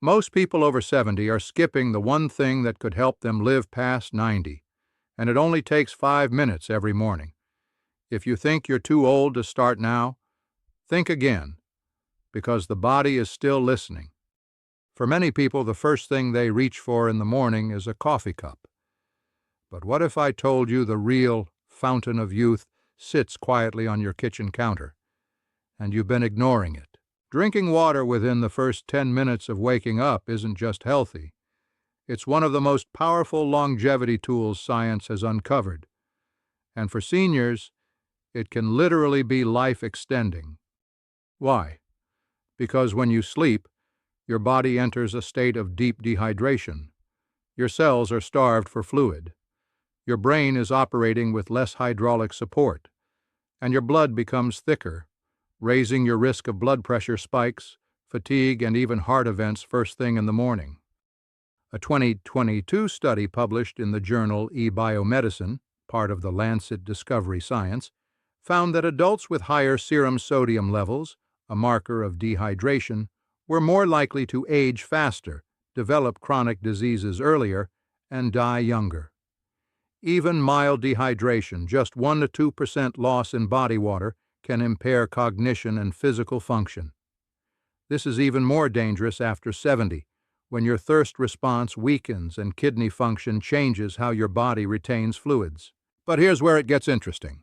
Most people over 70 are skipping the one thing that could help them live past 90, and it only takes 5 minutes every morning. If you think you're too old to start now, think again, because the body is still listening. For many people, the first thing they reach for in the morning is a coffee cup. But what if I told you the real fountain of youth sits quietly on your kitchen counter, and you've been ignoring it? Drinking water within the first 10 minutes of waking up isn't just healthy. It's one of the most powerful longevity tools science has uncovered. And for seniors, it can literally be life-extending. Why? Because when you sleep, your body enters a state of deep dehydration. Your cells are starved for fluid. Your brain is operating with less hydraulic support, and your blood becomes thicker, raising your risk of blood pressure spikes, fatigue, and even heart events first thing in the morning. A 2022 study published in the journal eBioMedicine, part of the Lancet Discovery Science, found that adults with higher serum sodium levels, a marker of dehydration, were more likely to age faster, develop chronic diseases earlier, and die younger. Even mild dehydration, just 1 to 2% loss in body water, can impair cognition and physical function. This is even more dangerous after 70, when your thirst response weakens and kidney function changes how your body retains fluids. But here's where it gets interesting.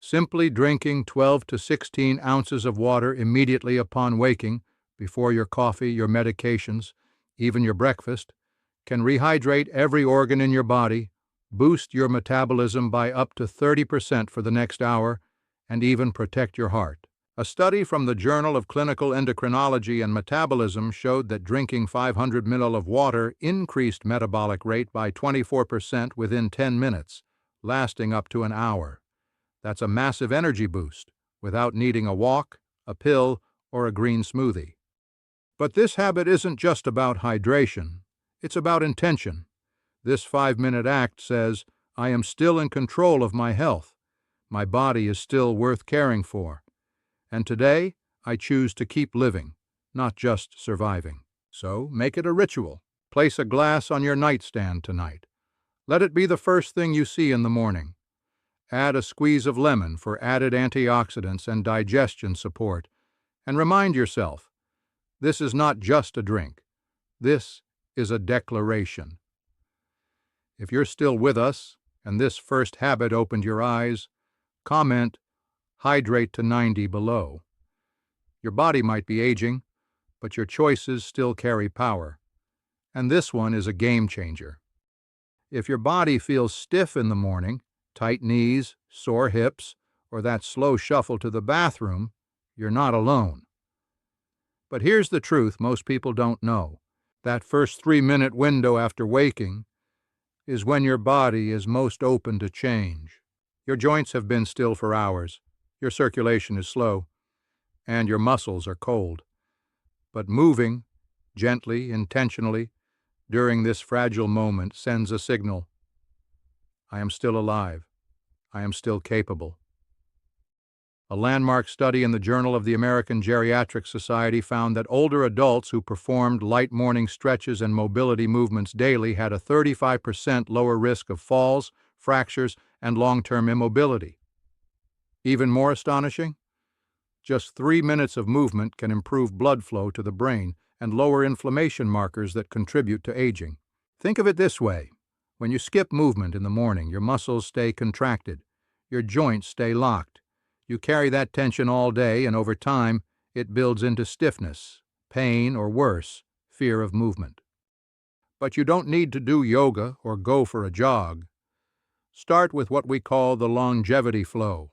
Simply drinking 12 to 16 ounces of water immediately upon waking, before your coffee, your medications, even your breakfast, can rehydrate every organ in your body, boost your metabolism by up to 30% for the next hour, and even protect your heart. A study from the Journal of Clinical Endocrinology and Metabolism showed that drinking 500 ml of water increased metabolic rate by 24% within 10 minutes, lasting up to an hour. That's a massive energy boost, without needing a walk, a pill, or a green smoothie. But this habit isn't just about hydration, it's about intention. This 5-minute act says, I am still in control of my health. My body is still worth caring for. And today, I choose to keep living, not just surviving. So, make it a ritual. Place a glass on your nightstand tonight. Let it be the first thing you see in the morning. Add a squeeze of lemon for added antioxidants and digestion support. And remind yourself, this is not just a drink. This is a declaration. If you're still with us, and this first habit opened your eyes, comment, Hydrate to 90 below. Your body might be aging, but your choices still carry power. And this one is a game changer. If your body feels stiff in the morning, tight knees, sore hips, or that slow shuffle to the bathroom, you're not alone. But here's the truth most people don't know. That first 3-minute window after waking is when your body is most open to change. Your joints have been still for hours, your circulation is slow, and your muscles are cold. But moving, gently, intentionally, during this fragile moment sends a signal. I am still alive. I am still capable. A landmark study in the Journal of the American Geriatric Society found that older adults who performed light morning stretches and mobility movements daily had a 35% lower risk of falls, fractures, and long-term immobility. Even more astonishing? Just 3 minutes of movement can improve blood flow to the brain and lower inflammation markers that contribute to aging. Think of it this way. When you skip movement in the morning, your muscles stay contracted, your joints stay locked. You carry that tension all day, and over time, it builds into stiffness, pain, or worse, fear of movement. But you don't need to do yoga or go for a jog. Start with what we call the longevity flow.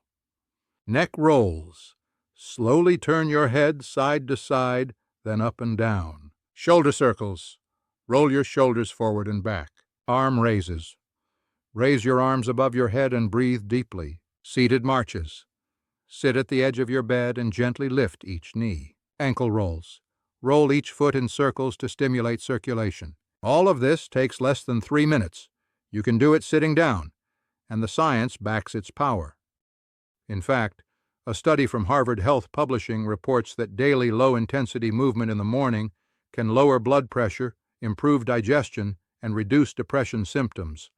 Neck rolls. Slowly turn your head side to side, then up and down. Shoulder circles. Roll your shoulders forward and back. Arm raises. Raise your arms above your head and breathe deeply. Seated marches. Sit at the edge of your bed and gently lift each knee. Ankle rolls. Roll each foot in circles to stimulate circulation. All of this takes less than 3 minutes. You can do it sitting down, and the science backs its power. In fact, a study from Harvard Health Publishing reports that daily low-intensity movement in the morning can lower blood pressure, improve digestion, and reduce depression symptoms,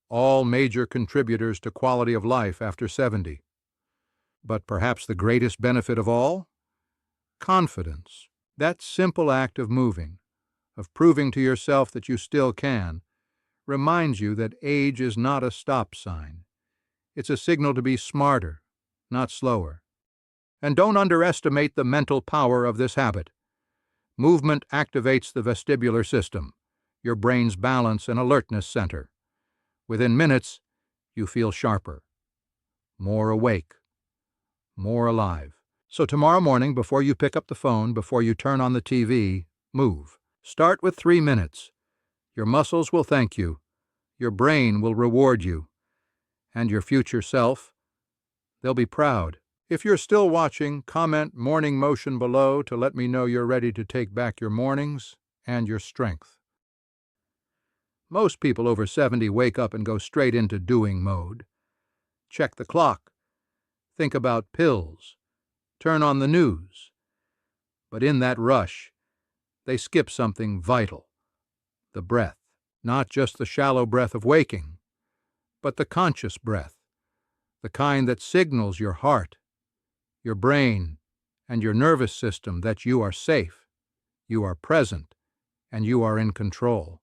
all major contributors to quality of life after 70. But perhaps the greatest benefit of all? Confidence. That simple act of moving, of proving to yourself that you still can, reminds you that age is not a stop sign. It's a signal to be smarter, not slower. And don't underestimate the mental power of this habit. Movement activates the vestibular system, your brain's balance and alertness center. Within minutes, you feel sharper, more awake, more alive. So tomorrow morning, before you pick up the phone, before you turn on the TV, move. Start with 3 minutes. Your muscles will thank you, your brain will reward you, and your future self, they'll be proud. If you're still watching, comment morning motion below to let me know you're ready to take back your mornings and your strength. Most people over 70 wake up and go straight into doing mode. Check the clock. Think about pills. Turn on the news. But in that rush, they skip something vital: the breath. Not just the shallow breath of waking, but the conscious breath, the kind that signals your heart, your brain, and your nervous system that you are safe, you are present, and you are in control.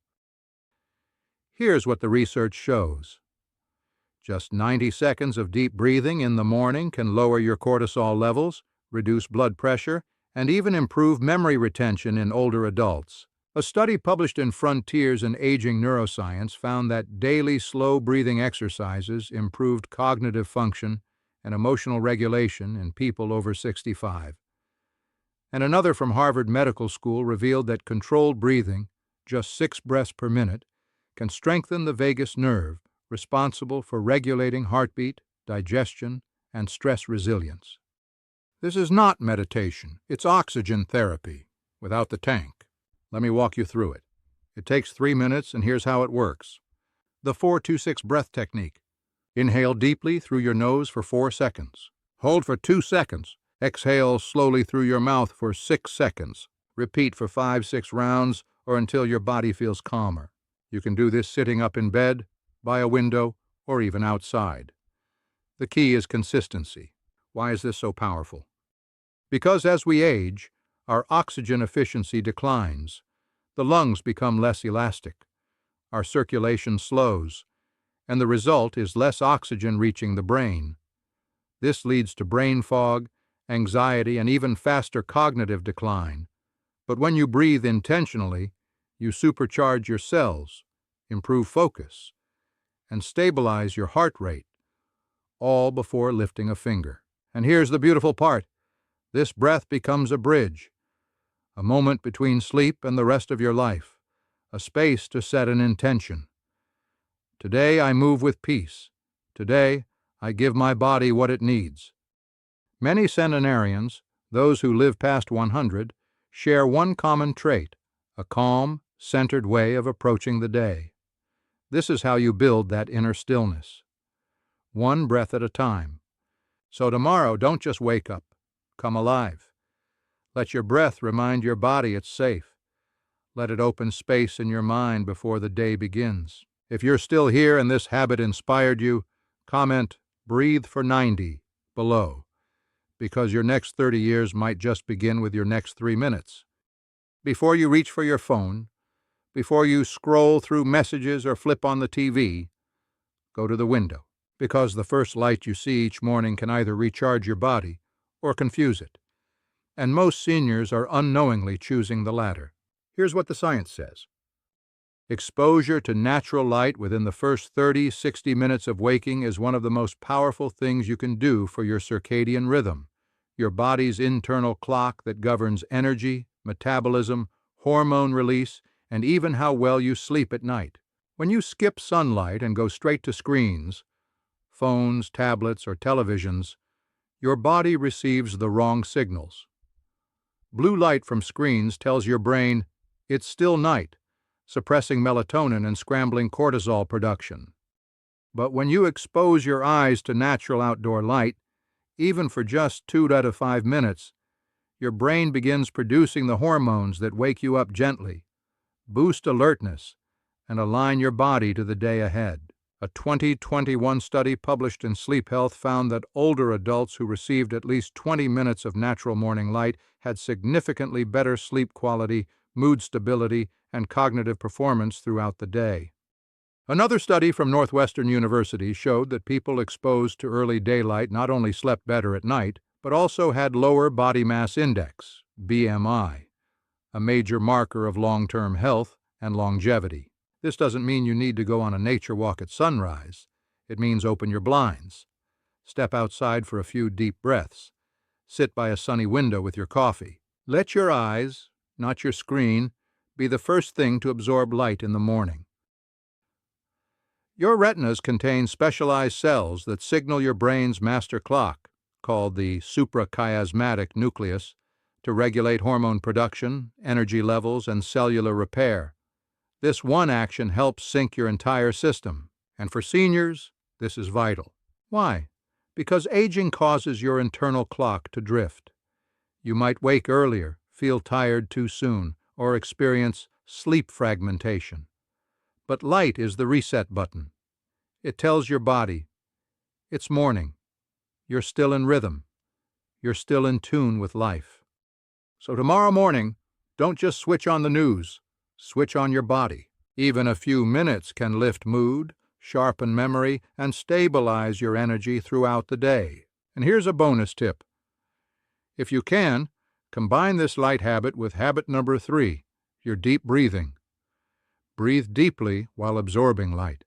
Here's what the research shows. Just 90 seconds of deep breathing in the morning can lower your cortisol levels, reduce blood pressure, and even improve memory retention in older adults. A study published in Frontiers in Aging Neuroscience found that daily slow breathing exercises improved cognitive function and emotional regulation in people over 65. And another from Harvard Medical School revealed that controlled breathing, just 6 breaths per minute, can strengthen the vagus nerve, responsible for regulating heartbeat, digestion, and stress resilience. This is not meditation, it's oxygen therapy, without the tank. Let me walk you through it. It takes 3 minutes, and here's how it works. The 4-2-6 breath technique. Inhale deeply through your nose for 4 seconds. Hold for 2 seconds. Exhale slowly through your mouth for 6 seconds. Repeat for 5-6 rounds or until your body feels calmer. You can do this sitting up in bed, by a window, or even outside. The key is consistency. Why is this so powerful? Because as we age, our oxygen efficiency declines, the lungs become less elastic, our circulation slows, and the result is less oxygen reaching the brain. This leads to brain fog, anxiety, and even faster cognitive decline. But when you breathe intentionally, you supercharge your cells, improve focus, and stabilize your heart rate, all before lifting a finger. And here's the beautiful part. This breath becomes a bridge, a moment between sleep and the rest of your life, a space to set an intention. Today I move with peace. Today I give my body what it needs. Many centenarians, those who live past 100, share one common trait: a calm, centered way of approaching the day. This is how you build that inner stillness. One breath at a time. So tomorrow, don't just wake up. Come alive. Let your breath remind your body it's safe. Let it open space in your mind before the day begins. If you're still here and this habit inspired you, comment "Breathe for 90" below, because your next 30 years might just begin with your next 3 minutes. Before you reach for your phone, before you scroll through messages or flip on the TV, go to the window, because the first light you see each morning can either recharge your body or confuse it. And most seniors are unknowingly choosing the latter. Here's what the science says. Exposure to natural light within the first 30-60 minutes of waking is one of the most powerful things you can do for your circadian rhythm, your body's internal clock that governs energy, metabolism, hormone release, and even how well you sleep at night. When you skip sunlight and go straight to screens, phones, tablets, or televisions, your body receives the wrong signals. Blue light from screens tells your brain it's still night, suppressing melatonin and scrambling cortisol production. But when you expose your eyes to natural outdoor light, even for just 2 out of 5 minutes, your brain begins producing the hormones that wake you up gently, boost alertness, and align your body to the day ahead. A 2021 study published in Sleep Health found that older adults who received at least 20 minutes of natural morning light had significantly better sleep quality, mood stability, and cognitive performance throughout the day. Another study from Northwestern University showed that people exposed to early daylight not only slept better at night, but also had lower body mass index, BMI, a major marker of long-term health and longevity. This doesn't mean you need to go on a nature walk at sunrise. It means open your blinds, step outside for a few deep breaths, sit by a sunny window with your coffee. Let your eyes, not your screen, be the first thing to absorb light in the morning. Your retinas contain specialized cells that signal your brain's master clock, called the suprachiasmatic nucleus, to regulate hormone production, energy levels, and cellular repair. This one action helps sync your entire system, and for seniors, this is vital. Why? Because aging causes your internal clock to drift. You might wake earlier, feel tired too soon, or experience sleep fragmentation. But light is the reset button. It tells your body, it's morning. You're still in rhythm. You're still in tune with life. So tomorrow morning, don't just switch on the news. Switch on your body. Even a few minutes can lift mood, sharpen memory, and stabilize your energy throughout the day. And here's a bonus tip. If you can, combine this light habit with habit number 3, your deep breathing. Breathe deeply while absorbing light.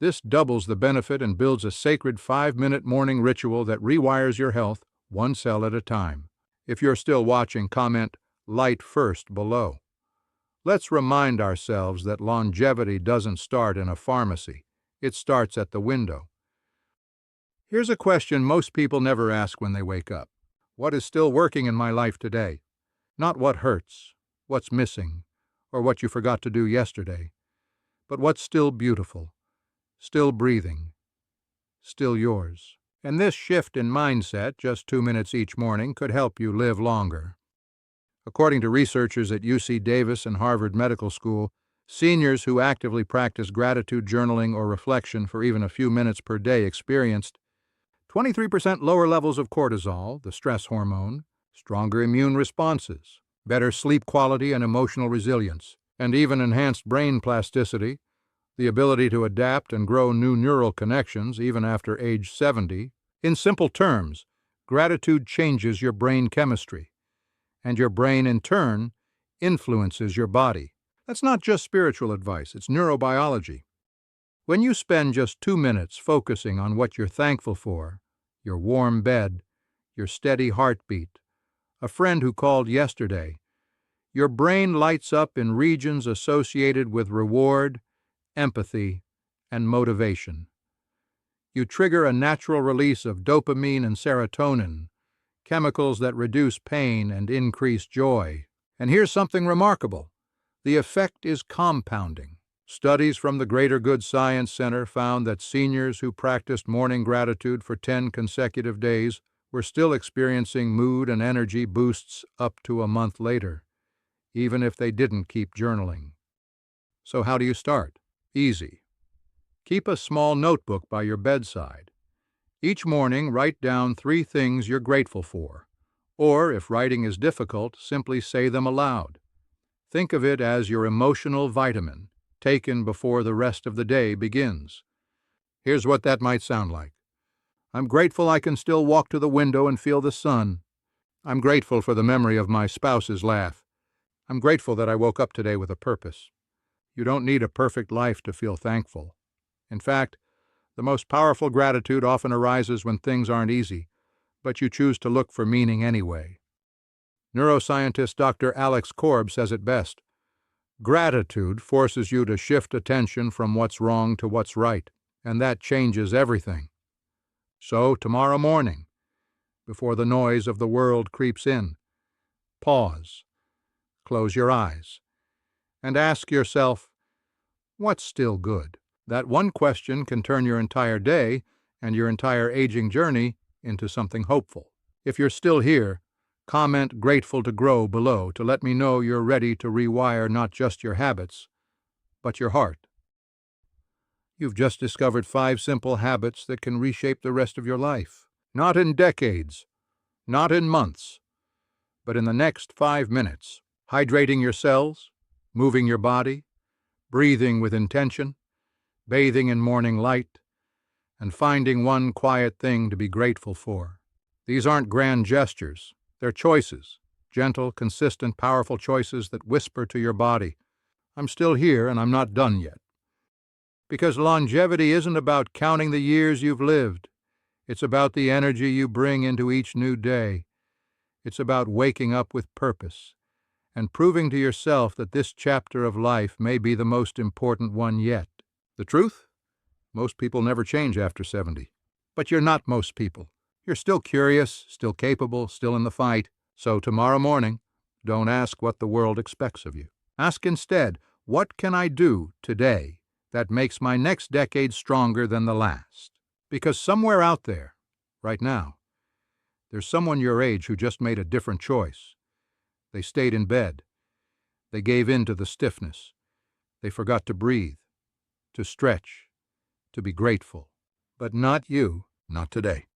This doubles the benefit and builds a sacred 5-minute morning ritual that rewires your health one cell at a time. If you're still watching, comment "light first" below. Let's remind ourselves that longevity doesn't start in a pharmacy. It starts at the window. Here's a question most people never ask when they wake up. What is still working in my life today? Not what hurts, what's missing, or what you forgot to do yesterday, but what's still beautiful, still breathing, still yours. And this shift in mindset, just 2 minutes each morning, could help you live longer. According to researchers at UC Davis and Harvard Medical School, seniors who actively practice gratitude journaling or reflection for even a few minutes per day experienced 23% lower levels of cortisol, the stress hormone, stronger immune responses, better sleep quality and emotional resilience, and even enhanced brain plasticity, the ability to adapt and grow new neural connections even after age 70. In simple terms, gratitude changes your brain chemistry, and your brain, in turn, influences your body. That's not just spiritual advice, it's neurobiology. When you spend just 2 minutes focusing on what you're thankful for, your warm bed, your steady heartbeat, a friend who called yesterday, your brain lights up in regions associated with reward, empathy, and motivation. You trigger a natural release of dopamine and serotonin, chemicals that reduce pain and increase joy. And here's something remarkable. The effect is compounding. Studies from the Greater Good Science Center found that seniors who practiced morning gratitude for 10 consecutive days were still experiencing mood and energy boosts up to a month later, even if they didn't keep journaling. So how do you start? Easy. Keep a small notebook by your bedside. Each morning, write down 3 things you're grateful for, or if writing is difficult, simply say them aloud. Think of it as your emotional vitamin, taken before the rest of the day begins. Here's what that might sound like. I'm grateful I can still walk to the window and feel the sun. I'm grateful for the memory of my spouse's laugh. I'm grateful that I woke up today with a purpose. You don't need a perfect life to feel thankful. In fact, the most powerful gratitude often arises when things aren't easy, but you choose to look for meaning anyway. Neuroscientist Dr. Alex Korb says it best. Gratitude forces you to shift attention from what's wrong to what's right, and that changes everything. So, tomorrow morning, before the noise of the world creeps in, pause, close your eyes, and ask yourself, what's still good? That one question can turn your entire day and your entire aging journey into something hopeful. If you're still here, Comment "grateful to grow" below to let me know you're ready to rewire not just your habits, but your heart. You've just discovered 5 simple habits that can reshape the rest of your life. Not in decades, not in months, but in the next 5 minutes. Hydrating your cells, moving your body, breathing with intention, bathing in morning light, and finding one quiet thing to be grateful for. These aren't grand gestures. They're choices, gentle, consistent, powerful choices that whisper to your body, "I'm still here and I'm not done yet." Because longevity isn't about counting the years you've lived. It's about the energy you bring into each new day. It's about waking up with purpose and proving to yourself that this chapter of life may be the most important one yet. The truth? Most people never change after 70. But you're not most people. You're still curious, still capable, still in the fight. So tomorrow morning, don't ask what the world expects of you. Ask instead, what can I do today that makes my next decade stronger than the last? Because somewhere out there, right now, there's someone your age who just made a different choice. They stayed in bed. They gave in to the stiffness. They forgot to breathe, to stretch, to be grateful. But not you, not today.